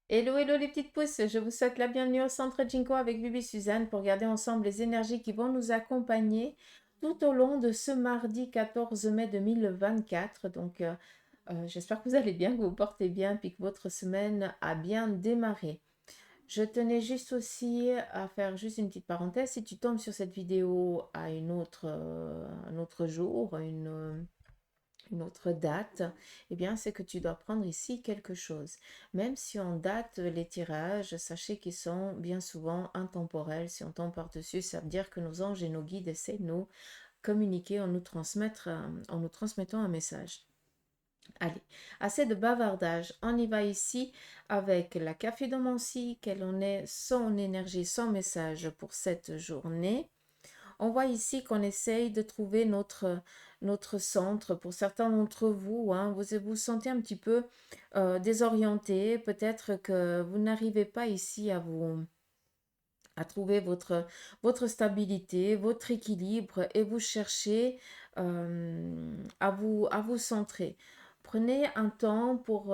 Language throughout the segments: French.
Hello, hello les petites pousses, je vous souhaite la bienvenue au centre Jinko avec Bibi Suzanne pour regarder ensemble les énergies qui vont nous accompagner tout au long de ce mardi 14 mai 2024. J'espère que vous allez bien, que vous vous portez bien, puis que votre semaine a bien démarré. Je tenais juste aussi à faire juste une petite parenthèse. Si tu tombes sur cette vidéo à un autre jour, une autre date, eh bien, c'est que tu dois prendre ici quelque chose. Même si on date les tirages, sachez qu'ils sont bien souvent intemporels. Si on tombe par-dessus, ça veut dire que nos anges et nos guides essaient de nous communiquer en nous transmettant un message. Allez, assez de bavardage. On y va ici avec la café-domancie, quelle en est son énergie, son message pour cette journée. On voit ici qu'on essaye de trouver notre centre. Pour certains d'entre vous, hein, vous vous sentez un petit peu désorienté. Peut-être que vous n'arrivez pas ici à trouver votre stabilité, votre équilibre et vous cherchez à vous centrer. Prenez un temps pour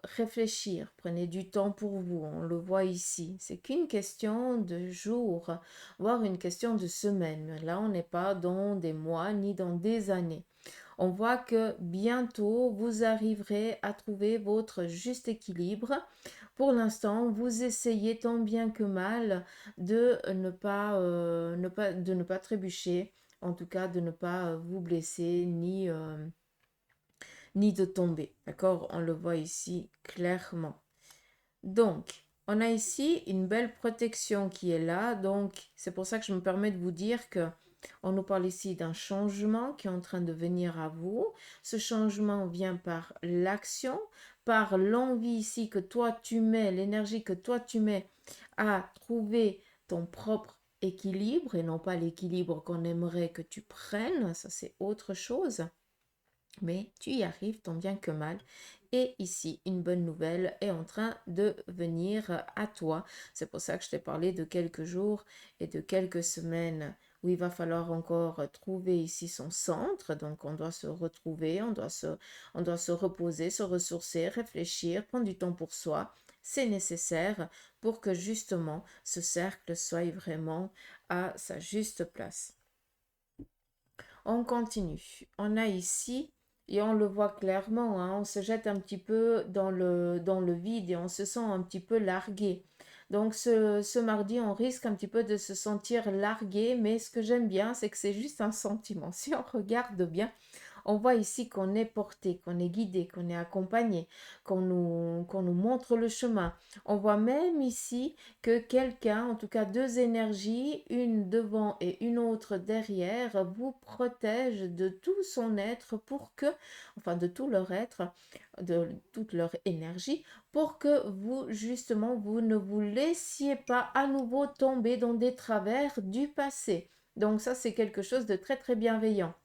réfléchir, prenez du temps pour vous, on le voit ici. C'est qu'une question de jours, voire une question de semaines. Là, on n'est pas dans des mois ni dans des années. On voit que bientôt, vous arriverez à trouver votre juste équilibre. Pour l'instant, vous essayez tant bien que mal de de ne pas trébucher, en tout cas de ne pas vous blesser ni de tomber. D'accord? On le voit ici clairement. Donc, on a ici une belle protection qui est là. Donc, c'est pour ça que je me permets de vous dire que on nous parle ici d'un changement qui est en train de venir à vous. Ce changement vient par l'action, par l'envie ici que toi tu mets, l'énergie que toi tu mets à trouver ton propre équilibre et non pas l'équilibre qu'on aimerait que tu prennes. Ça, c'est autre chose. Mais tu y arrives tant bien que mal. Et ici, une bonne nouvelle est en train de venir à toi. C'est pour ça que je t'ai parlé de quelques jours et de quelques semaines où il va falloir encore trouver ici son centre. Donc, on doit se retrouver, on doit se reposer, se ressourcer, réfléchir, prendre du temps pour soi. C'est nécessaire pour que justement ce cercle soit vraiment à sa juste place. On continue. On a ici, et on le voit clairement, hein, on se jette un petit peu dans le vide et on se sent un petit peu largué. Donc ce mardi, on risque un petit peu de se sentir largué, mais ce que j'aime bien, c'est que c'est juste un sentiment. Si on regarde bien, on voit ici qu'on est porté, qu'on est guidé, qu'on est accompagné, qu'on nous montre le chemin. On voit même ici que quelqu'un, en tout cas deux énergies, une devant et une autre derrière, vous protège de tout son être pour que, enfin de tout leur être, de toute leur énergie, pour que vous, justement, vous ne vous laissiez pas à nouveau tomber dans des travers du passé. Donc ça, c'est quelque chose de très, très bienveillant.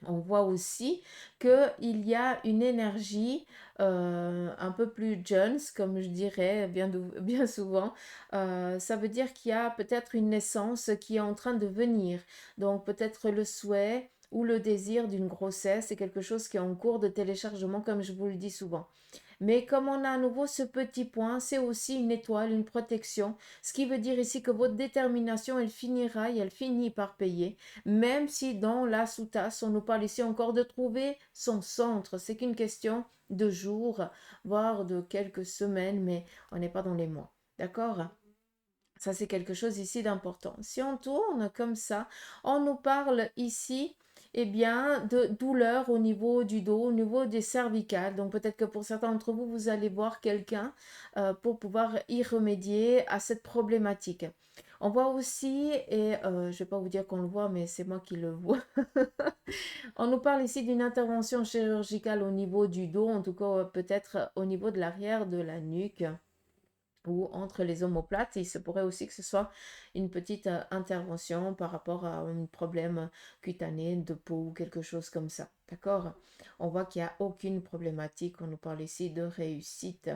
On voit aussi qu'il y a une énergie un peu plus Jones, comme je dirais bien souvent. Ça veut dire qu'il y a peut-être une naissance qui est en train de venir. Donc peut-être le souhait ou le désir d'une grossesse, c'est quelque chose qui est en cours de téléchargement, comme je vous le dis souvent. Mais comme on a à nouveau ce petit point, c'est aussi une étoile, une protection. Ce qui veut dire ici que votre détermination, elle finira et elle finit par payer. Même si dans la sous-tasse, on nous parle ici encore de trouver son centre. C'est qu'une question de jours, voire de quelques semaines, mais on n'est pas dans les mois. D'accord? Ça, c'est quelque chose ici d'important. Si on tourne comme ça, on nous parle ici, eh bien, de douleur au niveau du dos, au niveau des cervicales. Donc, peut-être que pour certains d'entre vous, vous allez voir quelqu'un pour pouvoir y remédier à cette problématique. On voit aussi, et je ne vais pas vous dire qu'on le voit, mais c'est moi qui le vois. On nous parle ici d'une intervention chirurgicale au niveau du dos, en tout cas peut-être au niveau de l'arrière de la nuque ou entre les omoplates. Il se pourrait aussi que ce soit une petite intervention par rapport à un problème cutané de peau ou quelque chose comme ça. D'accord? On voit qu'il n'y a aucune problématique. On nous parle ici de réussite.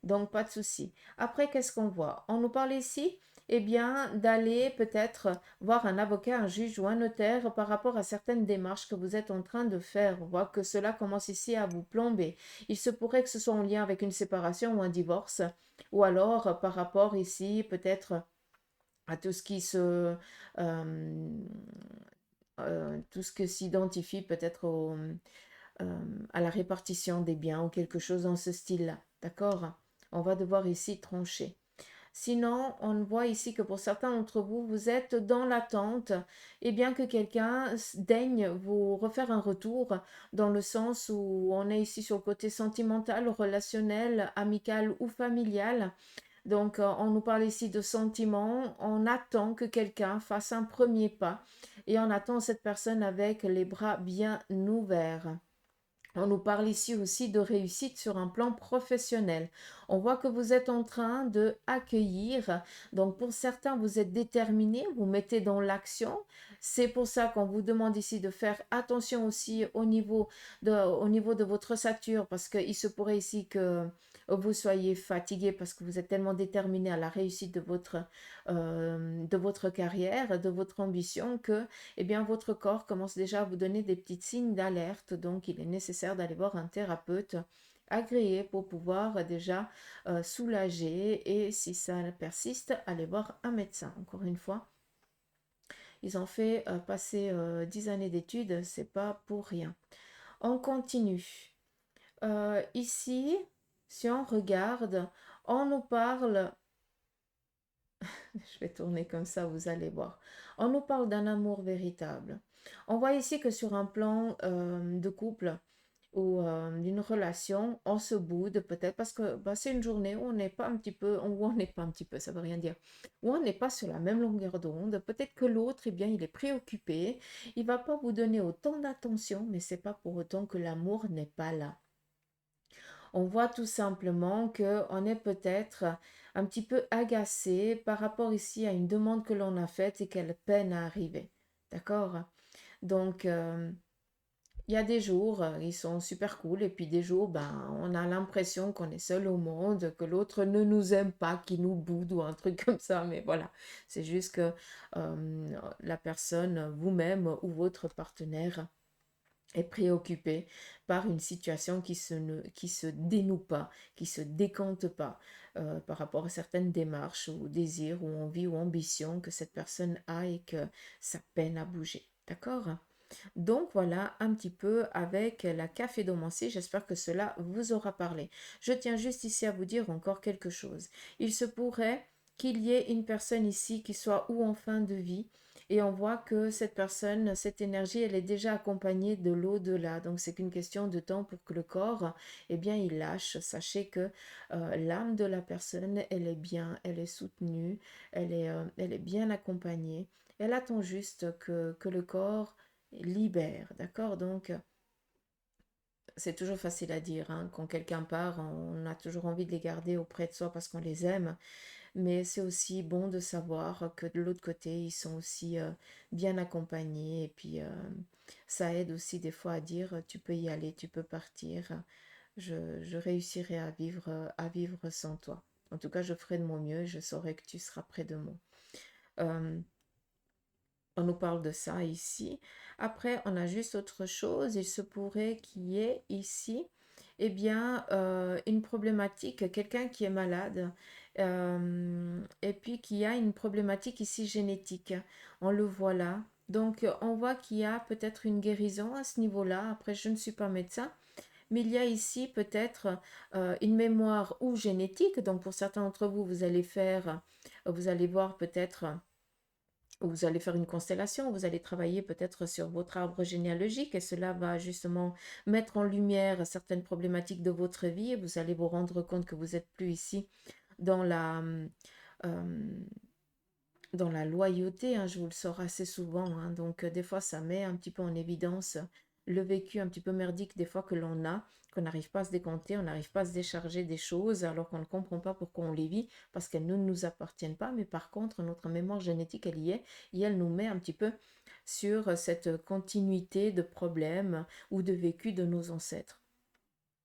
Donc, pas de souci. Après, qu'est-ce qu'on voit? On nous parle ici, eh bien, d'aller peut-être voir un avocat, un juge ou un notaire par rapport à certaines démarches que vous êtes en train de faire. On voit que cela commence ici à vous plomber. Il se pourrait que ce soit en lien avec une séparation ou un divorce, ou alors par rapport ici peut-être à tout ce qui se... euh, tout ce que s'identifie peut-être à la répartition des biens ou quelque chose dans ce style-là. D'accord? On va devoir ici trancher. Sinon, on voit ici que pour certains d'entre vous, vous êtes dans l'attente et bien que quelqu'un daigne vous refaire un retour dans le sens où on est ici sur le côté sentimental, relationnel, amical ou familial. Donc, on nous parle ici de sentiments. On attend que quelqu'un fasse un premier pas et on attend cette personne avec les bras bien ouverts. On nous parle ici aussi de réussite sur un plan professionnel. On voit que vous êtes en train de accueillir. Donc pour certains, vous êtes déterminés, vous mettez dans l'action. C'est pour ça qu'on vous demande ici de faire attention aussi au niveau de votre ossature parce qu'il se pourrait ici que vous soyez fatigué parce que vous êtes tellement déterminé à la réussite de votre carrière, de votre ambition que eh bien, votre corps commence déjà à vous donner des petits signes d'alerte. Donc, il est nécessaire d'aller voir un thérapeute agréé pour pouvoir déjà soulager. Et si ça persiste, aller voir un médecin. Encore une fois, ils ont fait passer 10 années d'études, c'est pas pour rien. On continue. Ici, si on regarde, on nous parle je vais tourner comme ça, vous allez voir. On nous parle d'un amour véritable. On voit ici que sur un plan de couple ou d'une relation, on se boude peut-être parce que bah, c'est une journée où on n'est pas un petit peu, où on n'est pas un petit peu, ça veut rien dire, où on n'est pas sur la même longueur d'onde. Peut-être que l'autre, eh bien, il est préoccupé, il va pas vous donner autant d'attention, mais c'est pas pour autant que l'amour n'est pas là. On voit tout simplement qu'on est peut-être un petit peu agacé par rapport ici à une demande que l'on a faite et qu'elle peine à arriver. D'accord? Donc, il y a des jours, ils sont super cool, et puis des jours, ben, on a l'impression qu'on est seul au monde, que l'autre ne nous aime pas, qu'il nous boude ou un truc comme ça. Mais voilà, c'est juste que la personne, vous-même ou votre partenaire, est préoccupé par une situation qui se dénoue pas, qui se décante pas par rapport à certaines démarches ou désirs ou envies ou ambitions que cette personne a et que ça peine à bouger. D'accord? Donc voilà un petit peu avec la cafédomancie, j'espère que cela vous aura parlé. Je tiens juste ici à vous dire encore quelque chose. Il se pourrait qu'il y ait une personne ici qui soit ou en fin de vie et on voit que cette personne, cette énergie, elle est déjà accompagnée de l'au-delà. Donc c'est qu'une question de temps pour que le corps, eh bien, il lâche. Sachez que l'âme de la personne, elle est bien, elle est soutenue, elle est bien accompagnée. Elle attend juste que le corps libère, d'accord? Donc, c'est toujours facile à dire, hein. Quand quelqu'un part, on a toujours envie de les garder auprès de soi parce qu'on les aime, mais c'est aussi bon de savoir que de l'autre côté, ils sont aussi bien accompagnés et puis ça aide aussi des fois à dire, tu peux y aller, tu peux partir, je réussirai à vivre sans toi. En tout cas, je ferai de mon mieux et je saurai que tu seras près de moi. Euh, On nous parle de ça ici. Après, on a juste autre chose. Il se pourrait qu'il y ait ici, eh bien, une problématique, quelqu'un qui est malade, et puis qui a une problématique ici génétique. On le voit là. Donc, on voit qu'il y a peut-être une guérison à ce niveau-là. Après, je ne suis pas médecin, mais il y a ici peut-être une mémoire ou génétique. Donc, pour certains d'entre vous, vous allez voir peut-être vous allez faire une constellation, vous allez travailler peut-être sur votre arbre généalogique et cela va justement mettre en lumière certaines problématiques de votre vie et vous allez vous rendre compte que vous n'êtes plus ici dans euh, dans la loyauté, hein, je vous le sors assez souvent, hein. Donc des fois ça met un petit peu en évidence le vécu un petit peu merdique des fois que l'on a, qu'on n'arrive pas à se décompter, on n'arrive pas à se décharger des choses alors qu'on ne comprend pas pourquoi on les vit parce qu'elles ne nous appartiennent pas, mais par contre notre mémoire génétique elle y est et elle nous met un petit peu sur cette continuité de problèmes ou de vécu de nos ancêtres.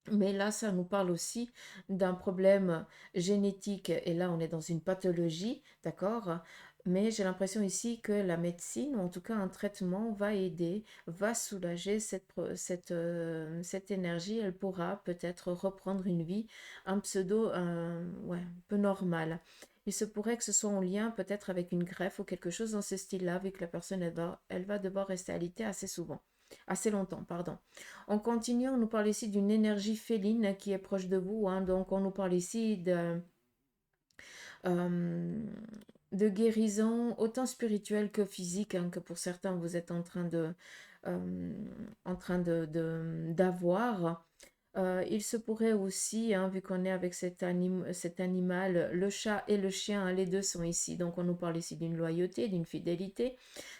Mais là, ça nous parle aussi d'un problème génétique. Et là, on est dans une pathologie, d'accord? Mais j'ai l'impression ici que la médecine, ou en tout cas un traitement, va aider, va soulager cette énergie. Elle pourra peut-être reprendre une vie, un pseudo, ouais, un peu normale. Il se pourrait que ce soit en lien peut-être avec une greffe ou quelque chose dans ce style-là, vu que la personne, elle va devoir rester alitée assez souvent, assez longtemps, pardon. On continue, on nous parle ici d'une énergie féline qui est proche de vous, hein. Donc on nous parle ici euh, de guérison autant spirituelle que physique, hein, que pour certains vous êtes d'avoir. Il se pourrait aussi, hein, vu qu'on est avec cet animal, le chat et le chien, hein, les deux sont ici. Donc on nous parle ici d'une loyauté, d'une fidélité,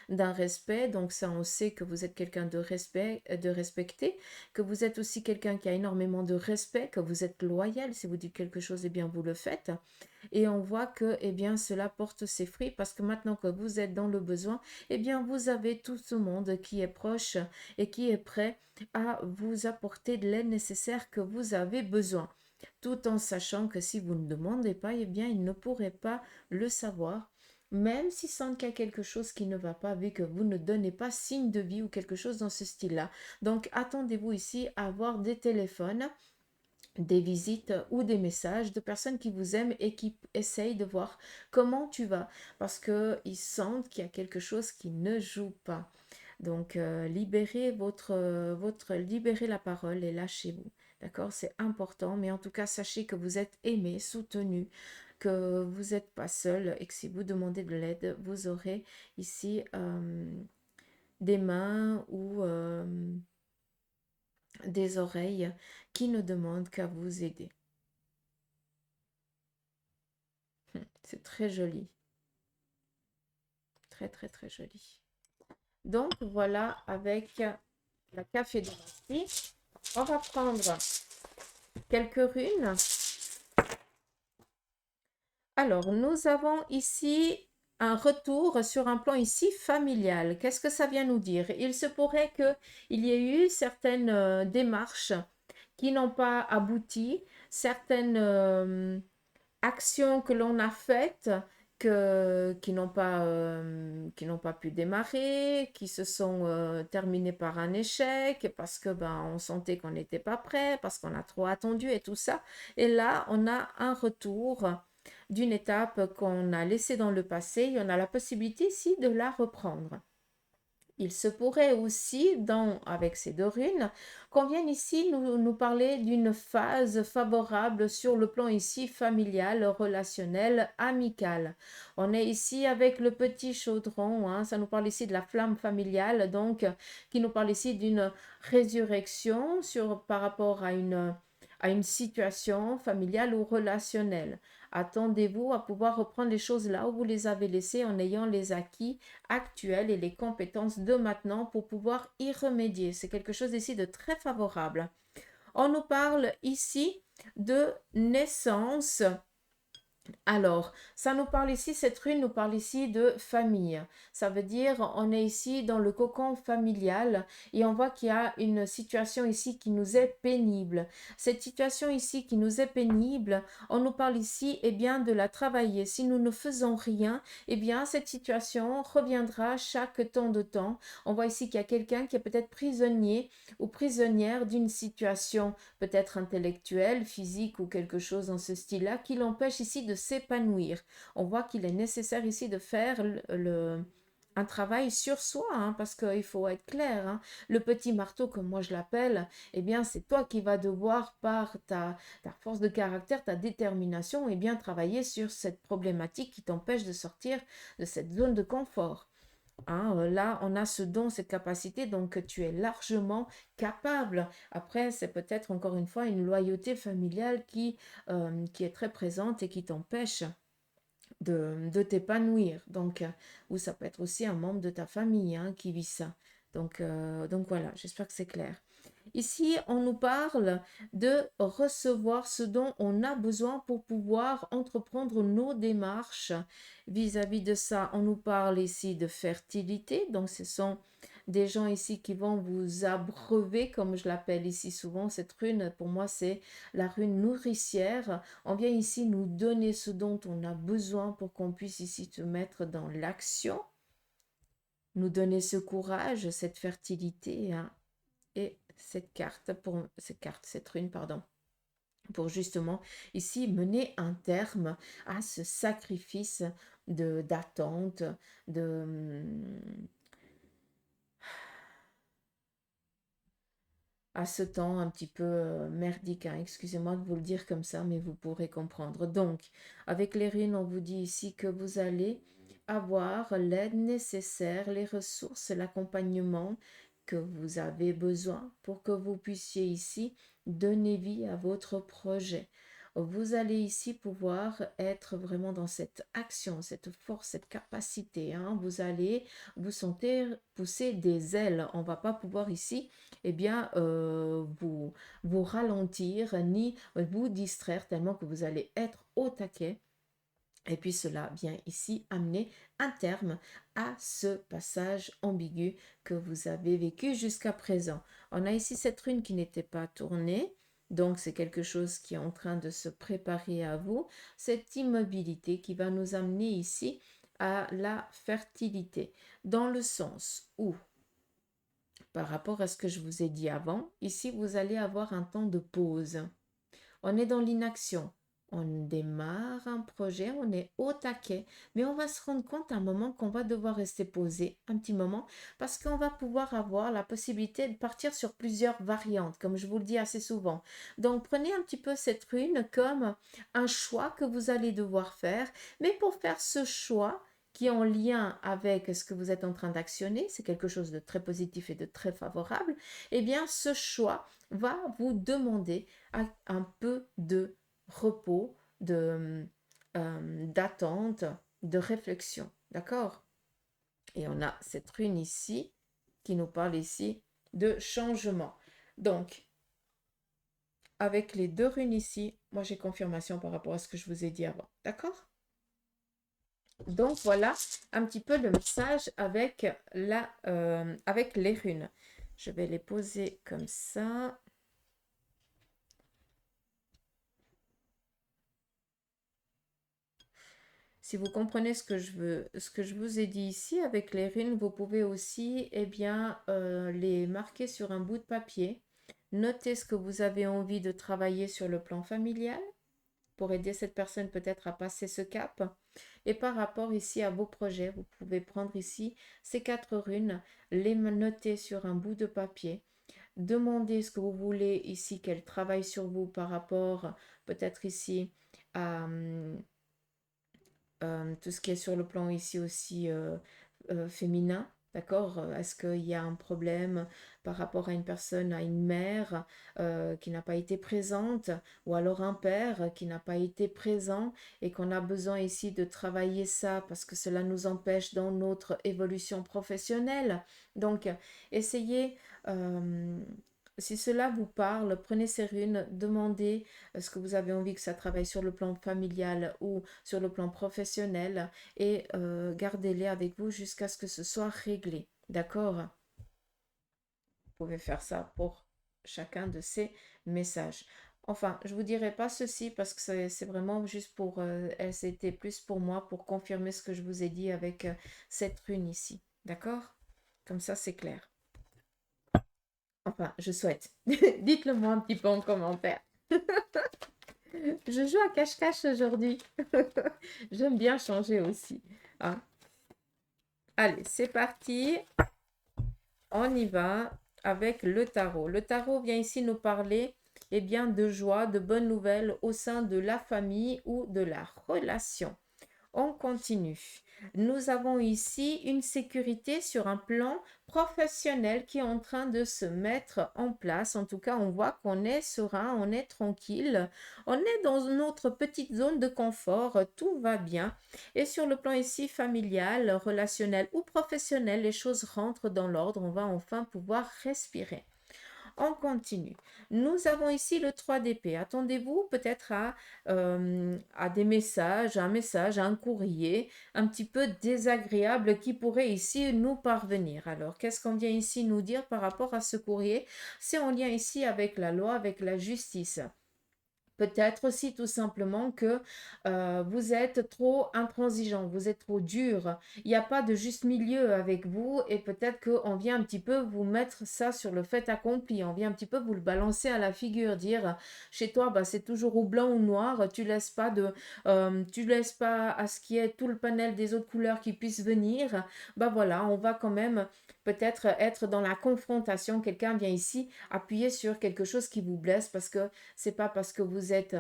d'un respect. Donc ça, on sait que vous êtes quelqu'un de respect, de respecté, que vous êtes aussi quelqu'un qui a énormément de respect, que vous êtes loyal. Si vous dites quelque chose, eh bien vous le faites. Et on voit que, eh bien, cela porte ses fruits parce que maintenant que vous êtes dans le besoin, eh bien, vous avez tout ce monde qui est proche et qui est prêt à vous apporter de l'aide nécessaire que vous avez besoin. Tout en sachant que si vous ne demandez pas, eh bien, ils ne pourraient pas le savoir. Même s'ils sentent qu'il y a quelque chose qui ne va pas, vu que vous ne donnez pas signe de vie ou quelque chose dans ce style-là. Donc, attendez-vous ici à avoir des téléphones, des visites ou des messages de personnes qui vous aiment et qui essayent de voir comment tu vas parce qu'ils sentent qu'il y a quelque chose qui ne joue pas. Donc, libérez la parole et lâchez-vous. D'accord? C'est important, mais en tout cas, sachez que vous êtes aimé, soutenu, que vous n'êtes pas seul et que si vous demandez de l'aide, vous aurez ici des mains ou des oreilles qui ne demandent qu'à vous aider. C'est très joli. Très, très, très joli. Donc, voilà, avec la café de Bastille, on va prendre quelques runes. Alors, nous avons ici un retour sur un plan ici familial. Qu'est-ce que ça vient nous dire? Il se pourrait qu'il y ait eu certaines démarches qui n'ont pas abouti, certaines actions que l'on a faites qui n'ont pas pu démarrer, qui se sont terminées par un échec parce que ben, on sentait qu'on n'était pas prêt, parce qu'on a trop attendu et tout ça. Et là, on a un retour d'une étape qu'on a laissée dans le passé et on a la possibilité ici de la reprendre. Il se pourrait aussi, avec ces deux runes, qu'on vienne ici nous parler d'une phase favorable sur le plan ici familial, relationnel, amical. On est ici avec le petit chaudron, hein, ça nous parle ici de la flamme familiale, donc qui nous parle ici d'une résurrection par rapport à une situation familiale ou relationnelle. Attendez-vous à pouvoir reprendre les choses là où vous les avez laissées en ayant les acquis actuels et les compétences de maintenant pour pouvoir y remédier. C'est quelque chose ici de très favorable. On nous parle ici de naissance. Alors, ça nous parle ici, cette rune nous parle ici de famille. Ça veut dire, on est ici dans le cocon familial et on voit qu'il y a une situation ici qui nous est pénible. Cette situation ici qui nous est pénible, on nous parle ici, eh bien, de la travailler. Si nous ne faisons rien, eh bien, cette situation reviendra chaque temps de temps. On voit ici qu'il y a quelqu'un qui est peut-être prisonnier ou prisonnière d'une situation peut-être intellectuelle, physique ou quelque chose dans ce style-là, qui l'empêche ici de s'épanouir. On voit qu'il est nécessaire ici de faire un travail sur soi, hein, parce qu'il faut être clair, hein. Le petit marteau, comme moi je l'appelle, eh bien c'est toi qui vas devoir, par ta force de caractère, ta détermination, eh bien travailler sur cette problématique qui t'empêche de sortir de cette zone de confort. Hein, là, on a ce don, cette capacité, donc tu es largement capable. Après, c'est peut-être encore une fois une loyauté familiale qui est très présente et qui t'empêche de t'épanouir. Donc, ou ça peut être aussi un membre de ta famille, hein, qui vit ça. Donc voilà, j'espère que c'est clair. Ici, on nous parle de recevoir ce dont on a besoin pour pouvoir entreprendre nos démarches vis-à-vis de ça. On nous parle ici de fertilité, donc ce sont des gens ici qui vont vous abreuver, comme je l'appelle ici souvent. Cette rune, pour moi, c'est la rune nourricière. On vient ici nous donner ce dont on a besoin pour qu'on puisse ici se mettre dans l'action, nous donner ce courage, cette fertilité, hein, et cette rune, pardon, pour justement ici mener un terme à ce sacrifice d'attente, de à ce temps un petit peu merdique, hein. Excusez-moi de vous le dire comme ça, mais vous pourrez comprendre. Donc, avec les runes, on vous dit ici que vous allez avoir l'aide nécessaire, les ressources, l'accompagnement que vous avez besoin pour que vous puissiez ici donner vie à votre projet. Vous allez ici pouvoir être vraiment dans cette action, cette force, cette capacité, hein. Vous allez vous sentir pousser des ailes. On ne va pas pouvoir ici bien, vous ralentir ni vous distraire tellement que vous allez être au taquet. Et puis cela vient ici amener un terme à ce passage ambigu que vous avez vécu jusqu'à présent. On a ici cette rune qui n'était pas tournée. Donc, c'est quelque chose qui est en train de se préparer à vous. Cette immobilité qui va nous amener ici à la fertilité. Dans le sens où par rapport à ce que je vous ai dit avant, ici vous allez avoir un temps de pause. On est dans l'inaction. On démarre un projet, on est au taquet, mais on va se rendre compte à un moment qu'on va devoir rester posé un petit moment parce qu'on va pouvoir avoir la possibilité de partir sur plusieurs variantes, comme je vous le dis assez souvent. Donc prenez un petit peu cette rune comme un choix que vous allez devoir faire, mais pour faire ce choix, qui est en lien avec ce que vous êtes en train d'actionner, c'est quelque chose de très positif et de très favorable, eh bien ce choix va vous demander un peu de repos, d'attente, de réflexion. D'accord? Et on a cette rune ici qui nous parle ici de changement. Donc, avec les deux runes ici, moi j'ai confirmation par rapport à ce que je vous ai dit avant. D'accord? Donc voilà un petit peu le message avec les runes. Je vais les poser comme ça. Si vous comprenez ce que je vous ai dit ici avec les runes, vous pouvez aussi les marquer sur un bout de papier. Notez ce que vous avez envie de travailler sur le plan familial pour aider cette personne peut-être à passer ce cap. Et par rapport ici à vos projets, vous pouvez prendre ici ces 4 runes, les noter sur un bout de papier. Demandez ce que vous voulez ici qu'elle travaille sur vous par rapport peut-être ici à tout ce qui est sur le plan ici aussi féminin. D'accord? Est-ce qu'il y a un problème par rapport à une personne, à une mère qui n'a pas été présente ou alors un père qui n'a pas été présent et qu'on a besoin ici de travailler ça parce que cela nous empêche dans notre évolution professionnelle. Donc, essayez, si cela vous parle, prenez ces runes, demandez ce que vous avez envie que ça travaille sur le plan familial ou sur le plan professionnel et gardez-les avec vous jusqu'à ce que ce soit réglé. D'accord? Vous pouvez faire ça pour chacun de ces messages. Enfin, je ne vous dirai pas ceci parce que c'est vraiment juste pour... c'était plus pour moi, pour confirmer ce que je vous ai dit avec cette rune ici. D'accord? Comme ça, c'est clair. Enfin, je souhaite. Dites-le moi un petit peu en commentaire. Je joue à cache-cache aujourd'hui. J'aime bien changer aussi. Hein. Allez, c'est parti. On y va avec le tarot. Le tarot vient ici nous parler de joie, de bonnes nouvelles au sein de la famille ou de la relation. On continue. Nous avons ici une sécurité sur un plan professionnel qui est en train de se mettre en place. En tout cas, on voit qu'on est serein, on est tranquille, on est dans notre petite zone de confort, tout va bien. Et sur le plan ici familial, relationnel ou professionnel, les choses rentrent dans l'ordre. On va enfin pouvoir respirer. On continue. Nous avons ici le 3 d'épée. Attendez-vous peut-être à des messages, un message, un courrier un petit peu désagréable qui pourrait ici nous parvenir. Alors, qu'est-ce qu'on vient ici nous dire par rapport à ce courrier? C'est en lien ici avec la loi, avec la justice. Peut-être aussi tout simplement que vous êtes trop intransigeant, vous êtes trop dur. Il n'y a pas de juste milieu avec vous et peut-être qu'on vient un petit peu vous mettre ça sur le fait accompli. On vient un petit peu vous le balancer à la figure, dire chez toi, bah, c'est toujours ou blanc ou noir. Tu laisses pas à ce qui est tout le panel des autres couleurs qui puissent venir. Bah voilà, on va quand même peut-être être dans la confrontation. Quelqu'un vient ici appuyer sur quelque chose qui vous blesse parce que c'est pas parce que vous êtes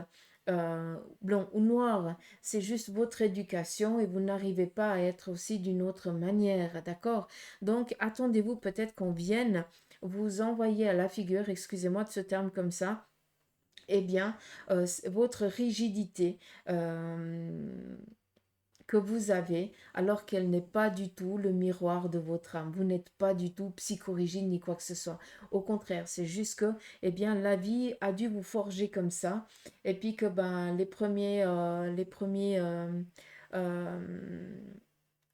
blanc ou noir, c'est juste votre éducation et vous n'arrivez pas à être aussi d'une autre manière, d'accord? Donc, attendez-vous peut-être qu'on vienne vous envoyer à la figure, excusez-moi de ce terme comme ça, eh bien, votre rigidité, que vous avez, alors qu'elle n'est pas du tout le miroir de votre âme. Vous n'êtes pas du tout psychorigide ni quoi que ce soit. Au contraire, c'est juste que, eh bien, la vie a dû vous forger comme ça, et puis que ben euh,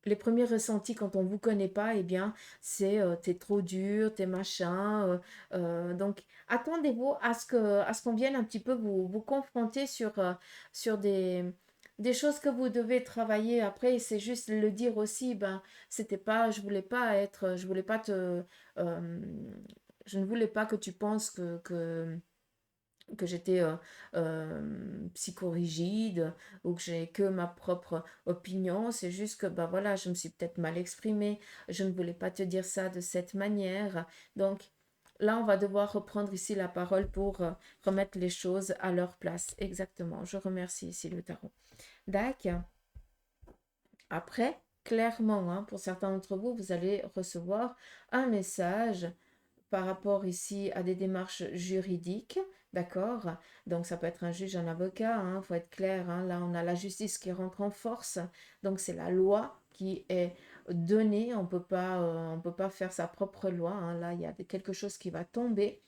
les premiers ressentis quand on vous connaît pas, eh bien, c'est t'es trop dur, t'es machin. Donc, attendez-vous à ce qu'on vienne un petit peu vous confronter sur des choses que vous devez travailler. Après, c'est juste le dire aussi, ben, c'était pas, je voulais pas euh, je ne voulais pas que tu penses que j'étais psychorigide ou que j'ai que ma propre opinion. C'est juste que, bah voilà, je me suis peut-être mal exprimée. Je ne voulais pas te dire ça de cette manière. Donc, là, on va devoir reprendre ici la parole pour remettre les choses à leur place. Exactement. Je remercie ici le tarot. D'accord. Après, clairement, hein, pour certains d'entre vous, vous allez recevoir un message par rapport ici à des démarches juridiques, d'accord? Donc ça peut être un juge, un avocat, il faut être clair, hein. Là on a la justice qui rentre en force, donc c'est la loi qui est donnée, on peut pas faire sa propre loi, hein. Là il y a quelque chose qui va tomber.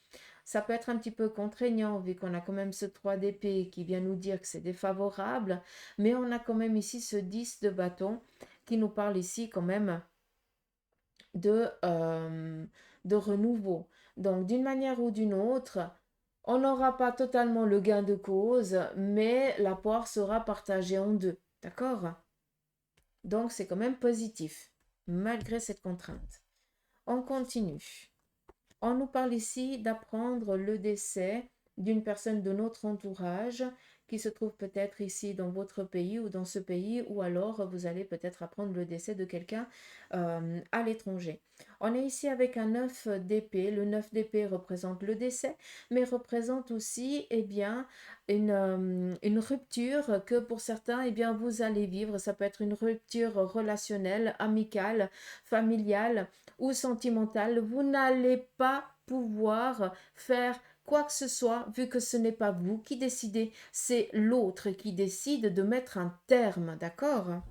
Ça peut être un petit peu contraignant vu qu'on a quand même ce 3 d'épée qui vient nous dire que c'est défavorable, mais on a quand même ici ce 10 de bâton qui nous parle ici quand même de, euh, de renouveau. Donc, d'une manière ou d'une autre, on n'aura pas totalement le gain de cause, mais la poire sera partagée en deux. D'accord? Donc, c'est quand même positif, malgré cette contrainte. On continue. On nous parle ici d'apprendre le décès d'une personne de notre entourage qui se trouve peut-être ici dans votre pays ou dans ce pays, ou alors vous allez peut-être apprendre le décès de quelqu'un à l'étranger. On est ici avec un 9 d'épée. Le 9 d'épée représente le décès, mais représente aussi une rupture que pour certains vous allez vivre. Ça peut être une rupture relationnelle, amicale, familiale ou sentimentale. Vous n'allez pas pouvoir faire quoi que ce soit, vu que ce n'est pas vous qui décidez, c'est l'autre qui décide de mettre un terme, d'accord?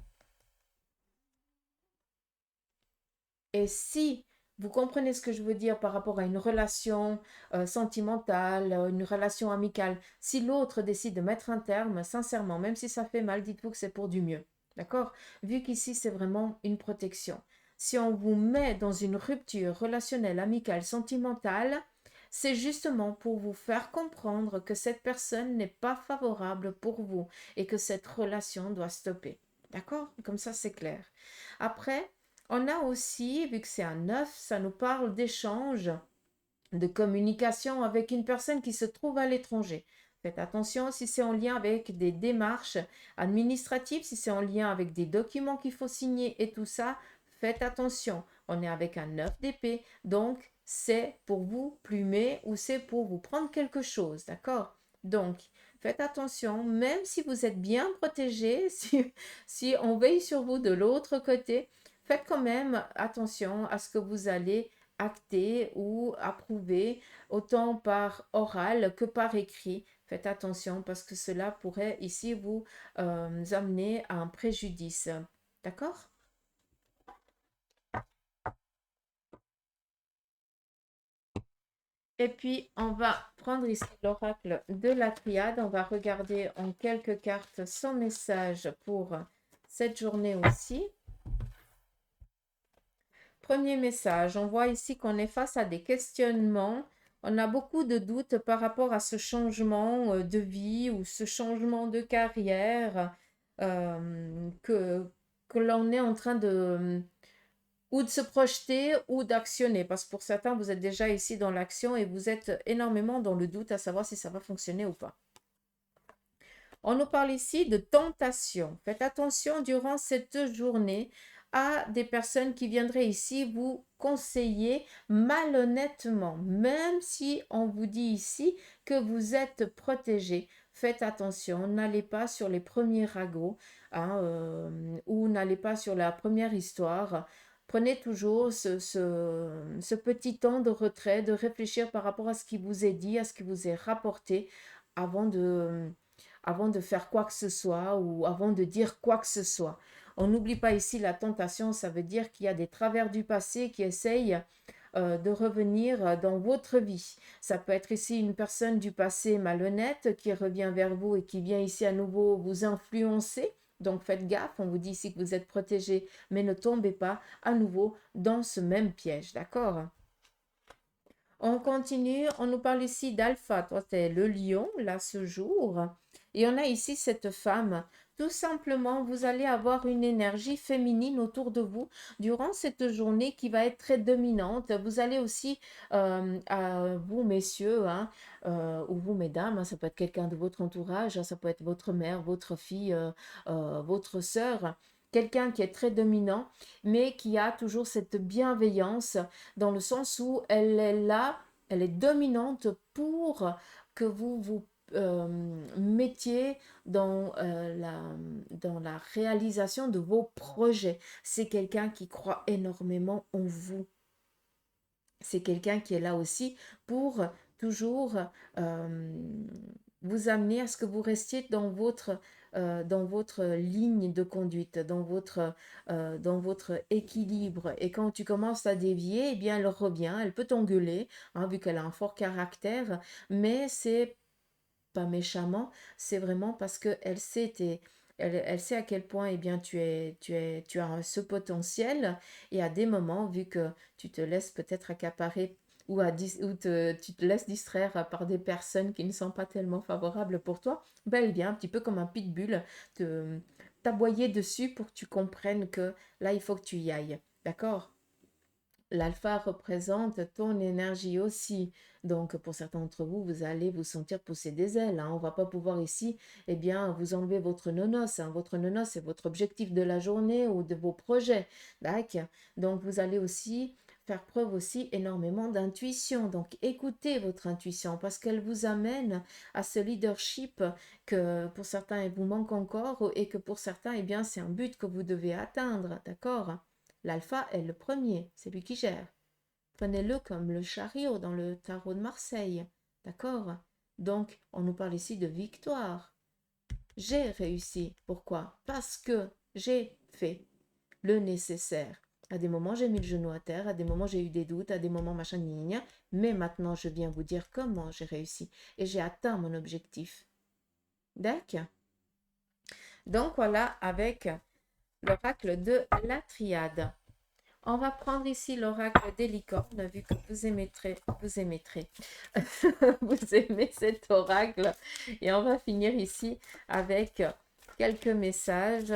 Et si vous comprenez ce que je veux dire par rapport à une relation sentimentale, une relation amicale, si l'autre décide de mettre un terme, sincèrement, même si ça fait mal, dites-vous que c'est pour du mieux. D'accord? Vu qu'ici, c'est vraiment une protection. Si on vous met dans une rupture relationnelle, amicale, sentimentale, c'est justement pour vous faire comprendre que cette personne n'est pas favorable pour vous et que cette relation doit stopper. D'accord? Comme ça, c'est clair. Après, on a aussi, vu que c'est un 9, ça nous parle d'échange, de communication avec une personne qui se trouve à l'étranger. Faites attention si c'est en lien avec des démarches administratives, si c'est en lien avec des documents qu'il faut signer et tout ça, faites attention. On est avec un 9 d'épée, donc c'est pour vous plumer ou c'est pour vous prendre quelque chose, d'accord? Donc, faites attention, même si vous êtes bien protégé, si on veille sur vous de l'autre côté, faites quand même attention à ce que vous allez acter ou approuver, autant par oral que par écrit. Faites attention parce que cela pourrait ici vous amener à un préjudice. D'accord? Et puis, on va prendre ici l'oracle de la triade. On va regarder en quelques cartes son message pour cette journée aussi. Premier message, on voit ici qu'on est face à des questionnements. On a beaucoup de doutes par rapport à ce changement de vie ou ce changement de carrière que l'on est en train de ou de se projeter ou d'actionner. Parce que pour certains, vous êtes déjà ici dans l'action et vous êtes énormément dans le doute à savoir si ça va fonctionner ou pas. On nous parle ici de tentation. Faites attention durant cette journée à des personnes qui viendraient ici vous conseiller malhonnêtement, même si on vous dit ici que vous êtes protégé. Faites attention, n'allez pas sur les premiers ragots hein, ou n'allez pas sur la première histoire. Prenez toujours ce petit temps de retrait, de réfléchir par rapport à ce qui vous est dit, à ce qui vous est rapporté avant de faire quoi que ce soit ou avant de dire quoi que ce soit. On n'oublie pas ici la tentation, ça veut dire qu'il y a des travers du passé qui essayent de revenir dans votre vie. Ça peut être ici une personne du passé malhonnête qui revient vers vous et qui vient ici à nouveau vous influencer. Donc faites gaffe, on vous dit ici que vous êtes protégé, mais ne tombez pas à nouveau dans ce même piège, d'accord? On continue, on nous parle ici d'Alpha, toi c'est le lion, là ce jour. Et on a ici cette femme. Tout simplement, vous allez avoir une énergie féminine autour de vous durant cette journée qui va être très dominante. Vous allez aussi, vous messieurs, hein, ou vous mesdames, hein, ça peut être quelqu'un de votre entourage, hein, ça peut être votre mère, votre fille, votre sœur, quelqu'un qui est très dominant, mais qui a toujours cette bienveillance dans le sens où elle est là, elle est dominante pour que vous vous mettiez dans la réalisation de vos projets. C'est quelqu'un qui croit énormément en vous. C'est quelqu'un qui est là aussi pour toujours euh, vous amener à ce que vous restiez dans votre ligne de conduite, dans votre équilibre. Et quand tu commences à dévier, eh bien, elle revient, elle peut t'engueuler, hein, vu qu'elle a un fort caractère, mais c'est pas méchamment, c'est vraiment parce qu'elle sait, elle sait à quel point eh bien, tu as ce potentiel et à des moments, vu que tu te laisses peut-être accaparer tu te laisses distraire par des personnes qui ne sont pas tellement favorables pour toi, ben, elle vient un petit peu comme un pitbull t'aboyer dessus pour que tu comprennes que là, il faut que tu y ailles. D'accord? L'alpha représente ton énergie aussi. Donc, pour certains d'entre vous, vous allez vous sentir pousser des ailes. Hein. On ne va pas pouvoir ici, eh bien, vous enlever votre nonos. Hein. Votre nonos, c'est votre objectif de la journée ou de vos projets. D'accord. Donc, vous allez aussi faire preuve aussi énormément d'intuition. Donc, écoutez votre intuition parce qu'elle vous amène à ce leadership que pour certains, il vous manque encore et que pour certains, eh bien, c'est un but que vous devez atteindre. D'accord? L'alpha est le premier, c'est lui qui gère. Prenez-le comme le chariot dans le tarot de Marseille. D'accord? Donc, on nous parle ici de victoire. J'ai réussi. Pourquoi? Parce que j'ai fait le nécessaire. À des moments, j'ai mis le genou à terre, à des moments, j'ai eu des doutes, à des moments, machin, gna, mais maintenant, je viens vous dire comment j'ai réussi et j'ai atteint mon objectif. D'accord? Donc, voilà avec l'oracle de la triade. On va prendre ici l'oracle des licornes, vu que vous aimez cet oracle. Et on va finir ici avec quelques messages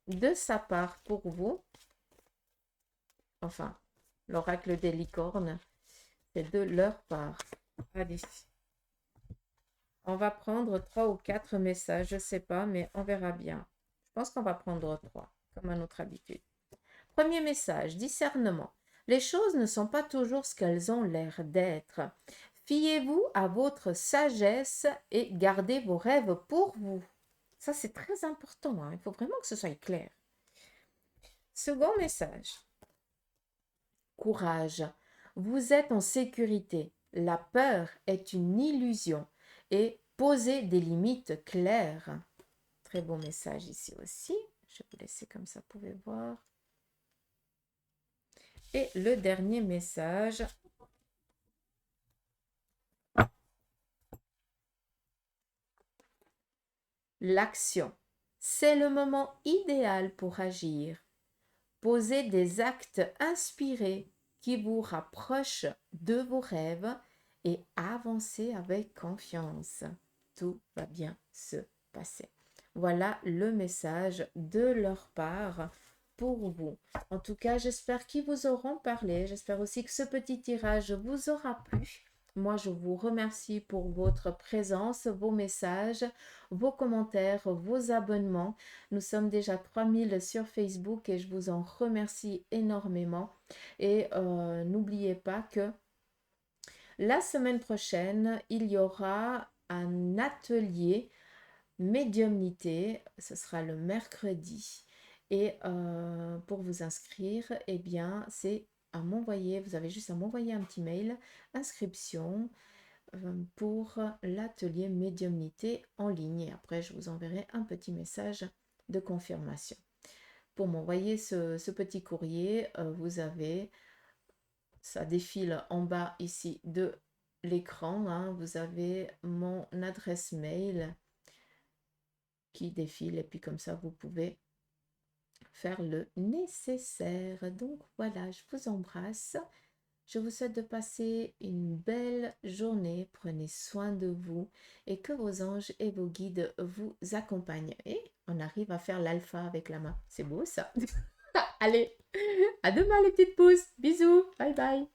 de sa part pour vous. Enfin, l'oracle des licornes, c'est de leur part. Allez. On va prendre 3 ou 4 messages, je ne sais pas, mais on verra bien. Je pense qu'on va prendre 3, comme à notre habitude. Premier message, discernement. Les choses ne sont pas toujours ce qu'elles ont l'air d'être. Fiez-vous à votre sagesse et gardez vos rêves pour vous. Ça, c'est très important. Hein. Il faut vraiment que ce soit clair. Second message, courage. Vous êtes en sécurité. La peur est une illusion et posez des limites claires. Très bon message ici aussi. Je vais vous laisser comme ça, vous pouvez voir. Et le dernier message, l'action. C'est le moment idéal pour agir. Posez des actes inspirés qui vous rapprochent de vos rêves et avancez avec confiance. Tout va bien se passer. Voilà le message de leur part pour vous. En tout cas, j'espère qu'ils vous auront parlé. J'espère aussi que ce petit tirage vous aura plu. Moi, je vous remercie pour votre présence, vos messages, vos commentaires, vos abonnements. Nous sommes déjà 3000 sur Facebook et je vous en remercie énormément. Et n'oubliez pas que la semaine prochaine, il y aura un atelier médiumnité. Ce sera le mercredi. Et pour vous inscrire, eh bien, c'est à m'envoyer, vous avez juste à m'envoyer un petit mail, inscription pour l'atelier médiumnité en ligne. Et après, je vous enverrai un petit message de confirmation. Pour m'envoyer ce petit courrier, vous avez, ça défile en bas ici de l'écran, hein, vous avez mon adresse mail qui défile et puis comme ça, vous pouvez faire le nécessaire. Donc voilà, je vous embrasse. Je vous souhaite de passer une belle journée. Prenez soin de vous et que vos anges et vos guides vous accompagnent. Et on arrive à faire l'alpha avec la main. C'est beau ça. Allez, à demain les petites pousses. Bisous. Bye bye.